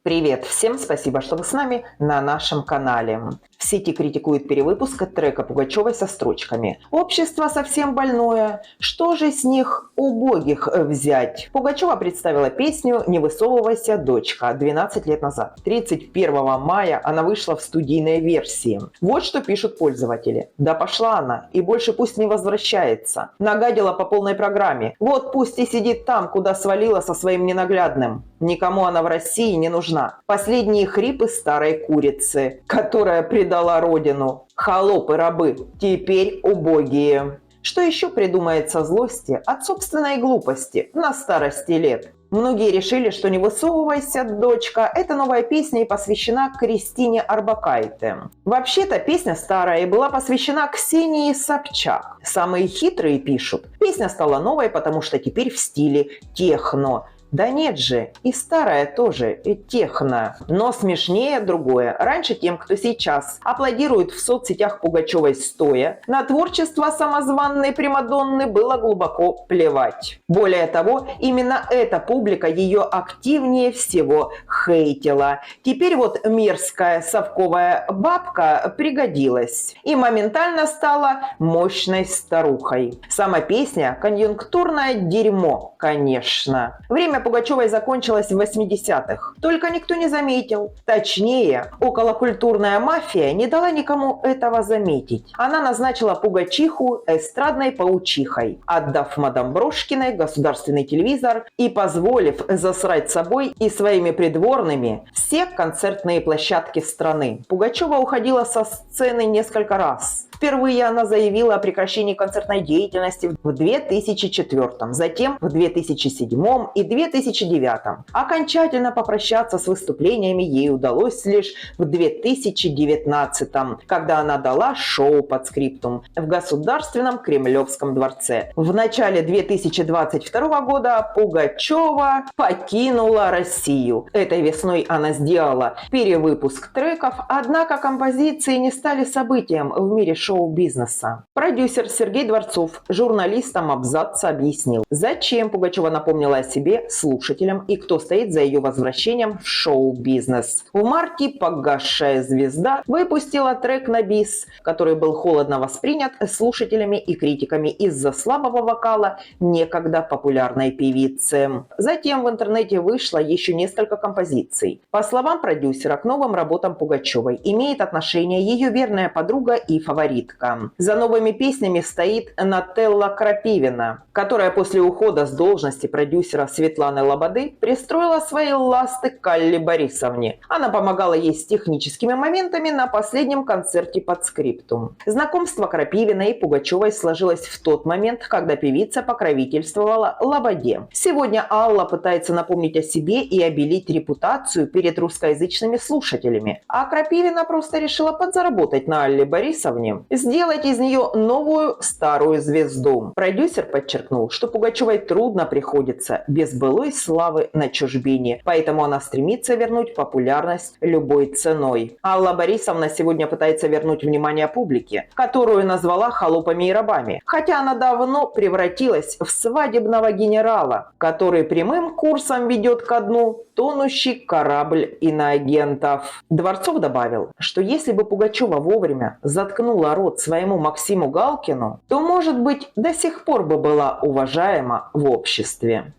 Привет всем, спасибо, что вы с нами на нашем канале. В сети критикуют перевыпуск трека Пугачевой со строчками: «Общество совсем больное, что же с них убогих взять?» Пугачева представила песню «Не высовывайся, дочка» 12 лет назад. 31 мая она вышла в студийной версии. Вот что пишут пользователи. «Да пошла она, и больше пусть не возвращается. Нагадила по полной программе. Вот пусть и сидит там, куда свалила со своим ненаглядным. Никому она в России не нужна. Последние хрипы старой курицы, которая предала родину. Холопы-рабы, теперь убогие». Что еще придумает со злости от собственной глупости на старости лет? Многие решили, что «Не высовывайся, дочка» – это новая песня и посвящена Кристине Орбакайте. Вообще-то песня старая и была посвящена Ксении Собчак. Самые хитрые пишут: песня стала новой, потому что теперь в стиле техно. Да нет же, и старая тоже, и техно. Но смешнее другое. Раньше тем, кто сейчас аплодирует в соцсетях Пугачевой стоя, на творчество самозванной примадонны было глубоко плевать. Более того, именно эта публика ее активнее всего хейтила. Теперь вот мерзкая совковая бабка пригодилась и моментально стала мощной старухой. Сама песня – конъюнктурное дерьмо, конечно. Время Пугачевой закончилось в 80-х. Только никто не заметил. Точнее, околокультурная мафия не дала никому этого заметить. Она назначила Пугачиху эстрадной паучихой, отдав мадам Брошкиной государственный телевизор и позволив засрать собой и своими придворными все концертные площадки страны. Пугачева уходила со сцены несколько раз. Впервые она заявила о прекращении концертной деятельности в 2004, затем в 2007 и 2009. Окончательно попрощаться с выступлениями ей удалось лишь в 2019, когда она дала шоу под скриптум в Государственном Кремлевском дворце. В начале 2022 года Пугачева покинула Россию. Этой весной она сделала перевыпуск треков, однако композиции не стали событием в мире шоу-бизнеса. Продюсер Сергей Дворцов журналистам Абзаца объяснил, зачем Пугачева напомнила о себе слушателям и кто стоит за ее возвращением в шоу-бизнес. В марте погасшая звезда выпустила трек на бис, который был холодно воспринят слушателями и критиками из-за слабого вокала некогда популярной певицы. Затем в интернете вышло еще несколько композиций. По словам продюсера, к новым работам Пугачевой имеет отношение ее верная подруга и фаворитка. За новыми песнями стоит Нателла Крапивина, которая после ухода с должности продюсера Светланы Лободы пристроила свои ласты к Алле Борисовне. Она помогала ей с техническими моментами на последнем концерте под скриптум. Знакомство Крапивиной и Пугачевой сложилось в тот момент, когда певица покровительствовала Лободе. Сегодня Алла пытается напомнить о себе и обелить репутацию перед русскоязычными слушателями, а Крапивина просто решила подзаработать на Алле Борисовне, сделать из нее новую старую звезду. Продюсер подчеркнул, что Пугачевой трудно приходится без былой славы на чужбине, поэтому она стремится вернуть популярность любой ценой. Алла Борисовна сегодня пытается вернуть внимание публики, которую назвала холопами и рабами, хотя она давно превратилась в свадебного генерала, который прямым курсом ведет ко дну тонущий корабль иноагентов. Дворцов добавил, что если бы Пугачева вовремя заткнула рот своему Максиму Галкину, то, может быть, до сих пор бы была уважаема в обществе.